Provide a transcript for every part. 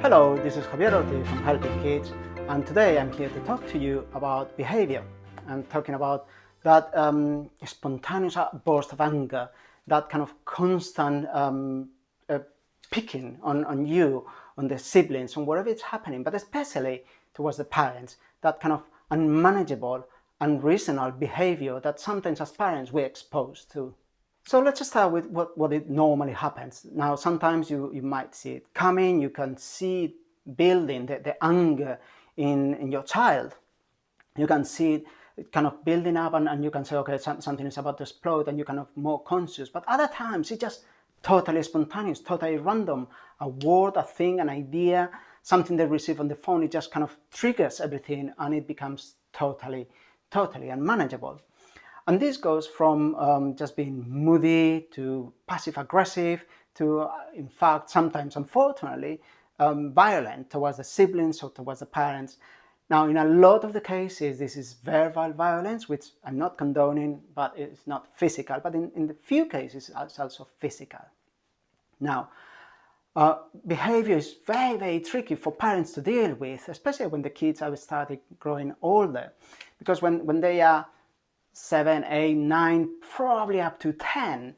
Hello, this is Javier Ortiz from Helping Kids, and today I'm here to talk to you about behavior. I'm talking about that spontaneous burst of anger, that kind of constant picking on you, on the siblings, on whatever it's happening, but especially towards the parents, that kind of unmanageable, unreasonable behavior that sometimes as parents we're exposed to. So let's just start with what it normally happens. Now, sometimes you might see it coming, you can see it building, the anger in your child. You can see it kind of building up and you can say, okay, something is about to explode, and you're kind of more conscious. But other times it's just totally spontaneous, totally random. A word, a thing, an idea, something they receive on the phone, it just kind of triggers everything and it becomes totally unmanageable. And this goes from just being moody to passive-aggressive to, in fact, sometimes, unfortunately, violent towards the siblings or towards the parents. Now, in a lot of the cases, this is verbal violence, which I'm not condoning, but it's not physical. But in the few cases, it's also physical. Now, behavior is very tricky for parents to deal with, especially when the kids have started growing older. Because when they are 7, 8, 9, probably up to 10,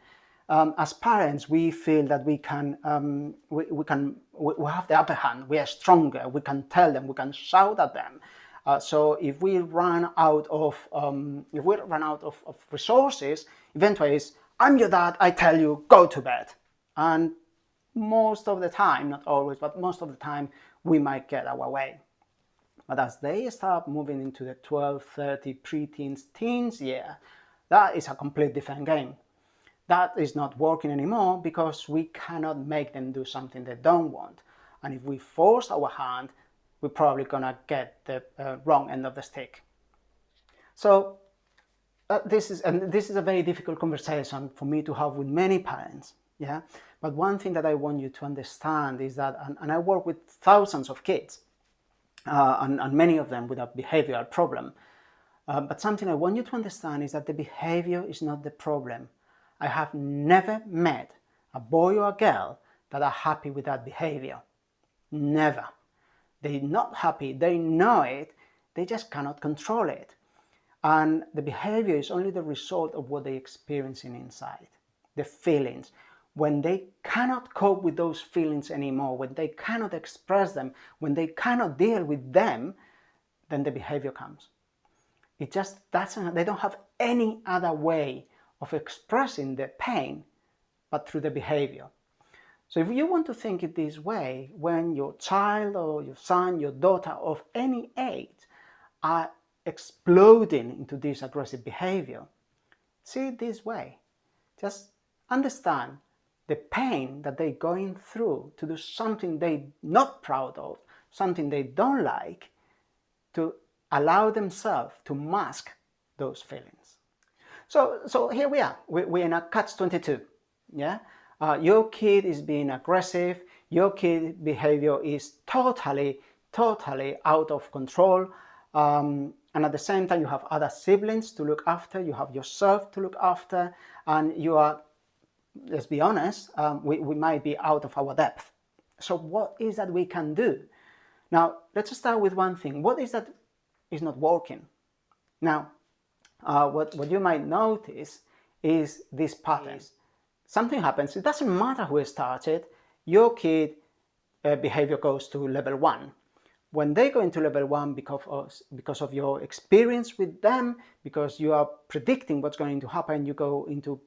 as parents, we feel that we have the upper hand. We are stronger. We can tell them. We can shout at them. So if we run out of resources, eventually it's, I'm your dad. I tell you, go to bed. And most of the time, not always, but most of the time, we might get our way. But as they start moving into the 12, 30, pre-teens, teens year, that is a complete different game. That is not working anymore because we cannot make them do something they don't want. And if we force our hand, we're probably gonna get the wrong end of the stick. So this is a very difficult conversation for me to have with many parents. Yeah. But one thing that I want you to understand is that, and I work with thousands of kids, and many of them with a behavioral problem. But something I want you to understand is that the behavior is not the problem. I have never met a boy or a girl that are happy with that behavior. Never. They're not happy, they know it, they just cannot control it. And the behavior is only the result of what they're experiencing inside, the feelings. When they cannot cope with those feelings anymore, when they cannot express them, when they cannot deal with them, then the behavior comes. It just doesn't, they don't have any other way of expressing the pain but through the behavior. So if you want to think it this way, when your child or your son, your daughter of any age are exploding into this aggressive behavior, see it this way. Just understand the pain that they're going through to do something they're not proud of, something they don't like, to allow themselves to mask those feelings. So here we are. We're in a catch-22. Yeah, your kid is being aggressive. Your kid behavior is totally out of control. And at the same time, you have other siblings to look after. You have yourself to look after, and you are, let's be honest, we might be out of our depth. So what is that we can do? Now, let's start with one thing. What is that is not working? Now, what you might notice is these patterns. Something happens. It doesn't matter who started. Your kid behavior goes to level 1. When they go into level 1 because of your experience with them, because you are predicting what's going to happen, you go into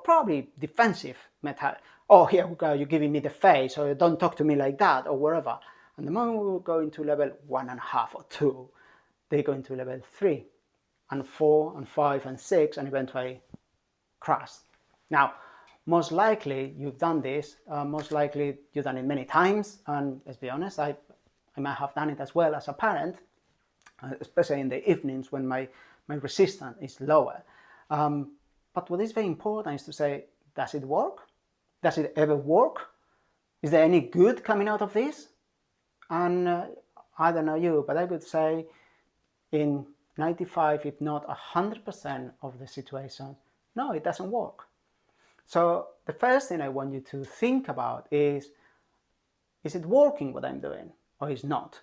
probably defensive method. Oh, here we go, you're giving me the face, or don't talk to me like that, or whatever. And the moment we go into level 1.5 or 2, they go into level 3, and 4, and 5, and 6, and eventually crash. Now, most likely you've done this, most likely you've done it many times, and let's be honest, I might have done it as well as a parent, especially in the evenings when my resistance is lower. But what is very important is to say, does it work? Does it ever work? Is there any good coming out of this? And I don't know you, but I would say in 95, if not 100% of the situation, no, it doesn't work. So the first thing I want you to think about is, Is it working what I'm doing, or is not?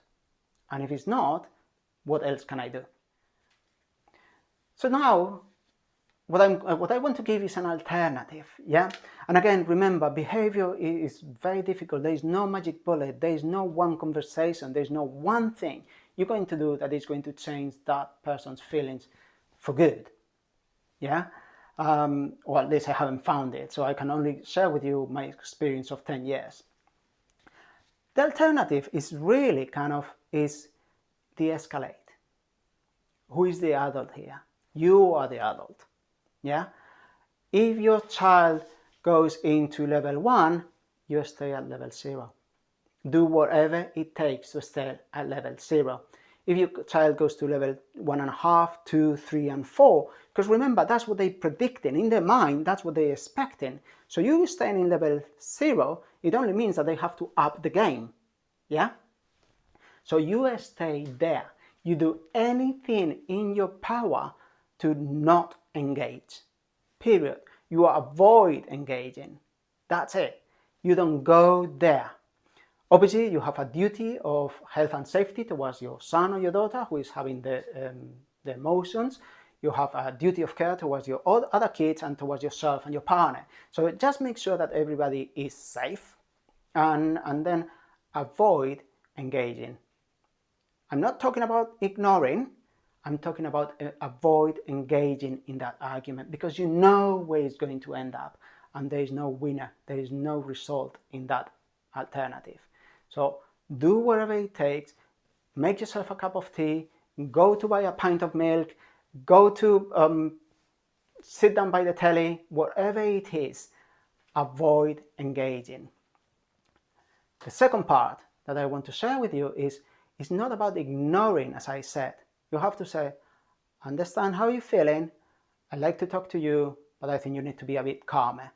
And if it's not, what else can I do? So now, what I want to give is an alternative, yeah? And again, remember, behavior is very difficult. There is no magic bullet. There is no one conversation. There is no one thing you're going to do that is going to change that person's feelings for good, yeah? Or at least I haven't found it, so I can only share with you my experience of 10 years. The alternative is really is de-escalate. Who is the adult here? You are the adult, yeah? If your child goes into level 1, you stay at level 0. Do whatever it takes to stay at level 0. If your child goes to level 1.5, 2, 3, and 4, because remember, that's what they're predicting. In their mind, that's what they're expecting. So you staying in level 0, it only means that they have to up the game, yeah? So you stay there. You do anything in your power to not engage, period. You avoid engaging. That's it. You don't go there. Obviously, you have a duty of health and safety towards your son or your daughter who is having the emotions. You have a duty of care towards your other kids and towards yourself and your partner. So just make sure that everybody is safe and then avoid engaging. I'm not talking about ignoring. I'm talking about avoid engaging in that argument, because you know where it's going to end up and there is no winner. There is no result in that alternative. So do whatever it takes. Make yourself a cup of tea. Go to buy a pint of milk. Go to sit down by the telly. Whatever it is, avoid engaging. The second part that I want to share with you is it's not about ignoring, as I said. You have to say, understand how you're feeling. I'd like to talk to you, but I think you need to be a bit calmer.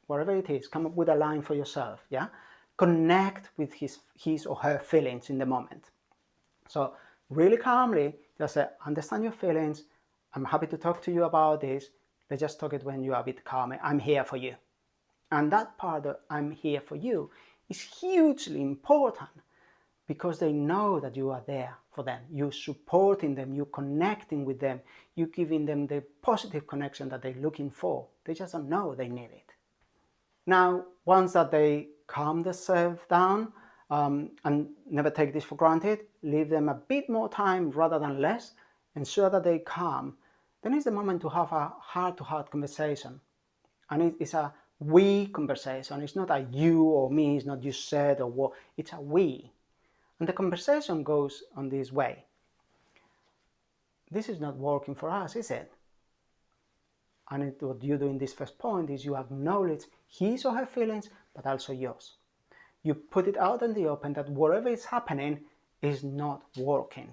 Whatever it is, come up with a line for yourself, yeah? Connect with his or her feelings in the moment. So really calmly, just say, understand your feelings. I'm happy to talk to you about this. Let's just talk it when you are a bit calmer. I'm here for you. And that part of I'm here for you is hugely important, because they know that you are there for them. You're supporting them, you're connecting with them, you're giving them the positive connection that they're looking for. They just don't know they need it. Now, once that they calm themselves down, and never take this for granted, leave them a bit more time rather than less, ensure that they calm, then it's the moment to have a heart-to-heart conversation. And it's a we conversation. It's not a you or me, it's not you said or what, it's a we. And the conversation goes on this way. This is not working for us, is it? And what you do in this first point is you acknowledge his or her feelings, but also yours. You put it out in the open that whatever is happening is not working.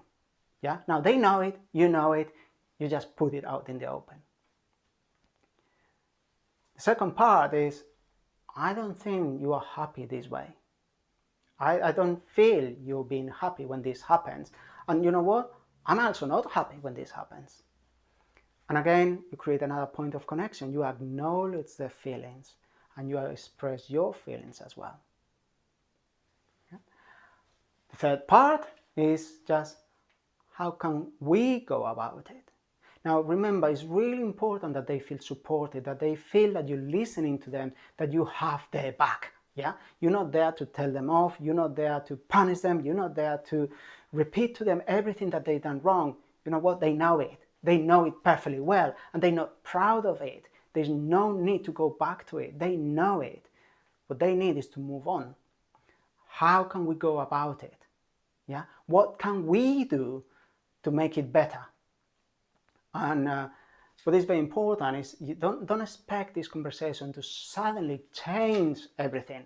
Yeah? Now they know it, you just put it out in the open. The second part is, I don't think you are happy this way. I don't feel you being happy when this happens. And you know what? I'm also not happy when this happens. And again, you create another point of connection. You acknowledge their feelings and you express your feelings as well. Yeah? The third part is just, how can we go about it? Now remember, it's really important that they feel supported, that they feel that you're listening to them, that you have their back. Yeah? You're not there to tell them off, you're not there to punish them, you're not there to repeat to them everything that they've done wrong. You know what? They know it. They know it perfectly well, and they're not proud of it. There's no need to go back to it. They know it. What they need is to move on. How can we go about it? Yeah? What can we do to make it better? And what is very important is you don't expect this conversation to suddenly change everything.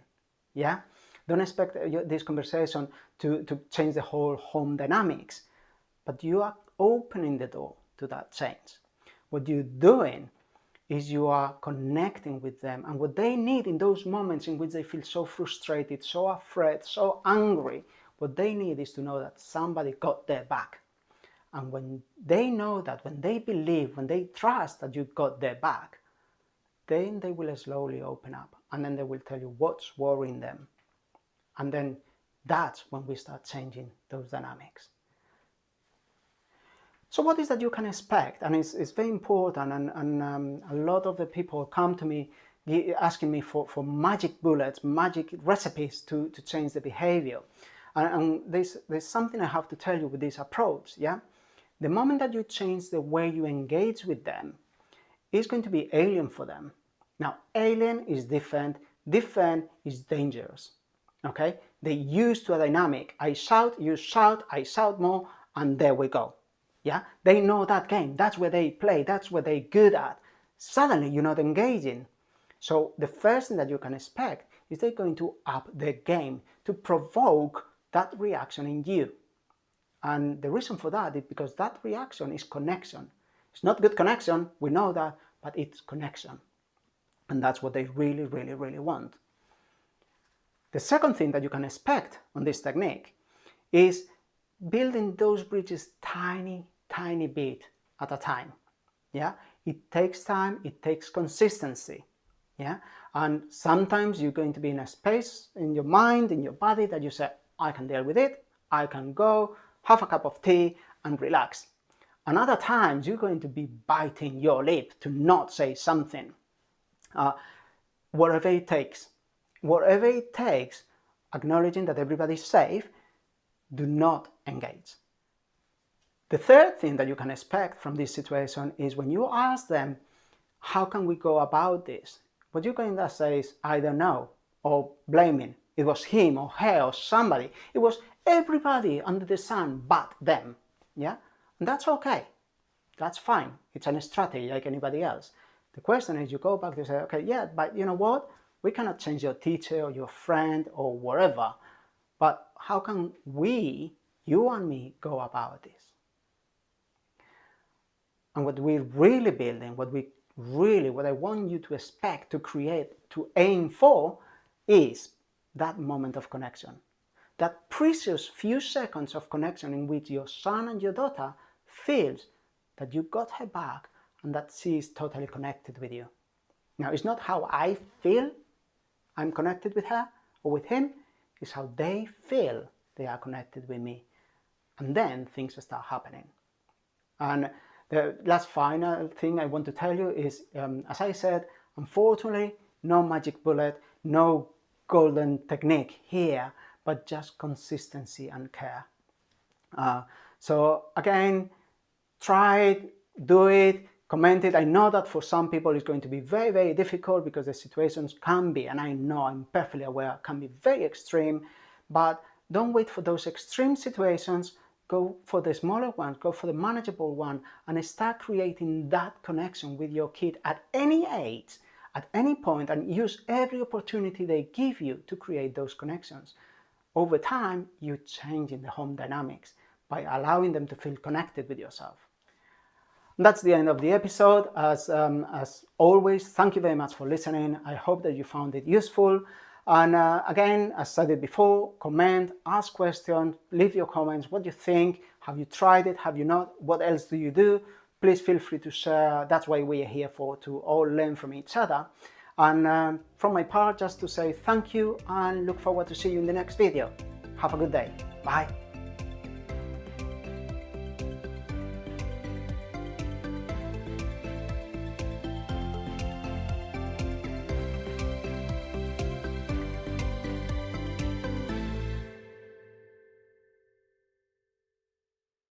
Yeah? Don't expect this conversation to change the whole home dynamics. But you are opening the door to that change. What you're doing is you are connecting with them, and what they need in those moments in which they feel so frustrated, so afraid, so angry, what they need is to know that somebody got their back. And when they know that, when they believe, when they trust that you got their back, then they will slowly open up, and then they will tell you what's worrying them. And then that's when we start changing those dynamics. So what is that you can expect? And it's very important, and a lot of the people come to me asking me for magic bullets, magic recipes to change the behavior. And there's something I have to tell you with this approach, yeah? The moment that you change the way you engage with them, it's going to be alien for them. Now, alien is different, different is dangerous, okay? They're used to a dynamic. I shout, you shout, I shout more, and there we go. Yeah, they know that game. That's where they play. That's what they're good at. Suddenly, you're not engaging. So the first thing that you can expect is they're going to up their game to provoke that reaction in you. And the reason for that is because that reaction is connection. It's not good connection, we know that, but it's connection. And that's what they really, really, really want. The second thing that you can expect on this technique is building those bridges tiny bit at a time. Yeah, it takes time, it takes consistency. Yeah, and sometimes you're going to be in a space in your mind, in your body, that you say, I can deal with it, I can go have a cup of tea and relax. And other times you're going to be biting your lip to not say something. Whatever it takes, acknowledging that everybody's safe, do not engage. The third thing that you can expect from this situation is when you ask them, how can we go about this? What you're going to say is, I don't know, or blaming. It was him or her or somebody. It was everybody under the sun but them. Yeah? And that's okay. That's fine. It's a strategy like anybody else. The question is, you go back to say, okay, yeah, but you know what? We cannot change your teacher or your friend or whatever. But how can we, you and me, go about this? And what we're really building, what I want you to expect, to create, to aim for, is that moment of connection. That precious few seconds of connection in which your son and your daughter feels that you got her back and that she is totally connected with you. Now, it's not how I feel I'm connected with her or with him, it's how they feel they are connected with me. And then things start happening. And the last final thing I want to tell you is, as I said, unfortunately, no magic bullet, no golden technique here, but just consistency and care. So again, try it, do it, comment it. I know that for some people it's going to be very, very difficult because the situations can be, and I know, I'm perfectly aware, can be very extreme, but don't wait for those extreme situations. Go for the smaller ones, go for the manageable one, and start creating that connection with your kid at any age, at any point, and use every opportunity they give you to create those connections. Over time, you're changing the home dynamics by allowing them to feel connected with yourself. And that's the end of the episode. As always, thank you very much for listening. I hope that you found it useful. And again, as I said before, comment, ask questions, leave your comments. What do you think? Have you tried it? Have you not? What else do you do? Please feel free to share. That's why we are here for, to all learn from each other. And from my part, just to say thank you and look forward to see you in the next video. Have a good day. Bye.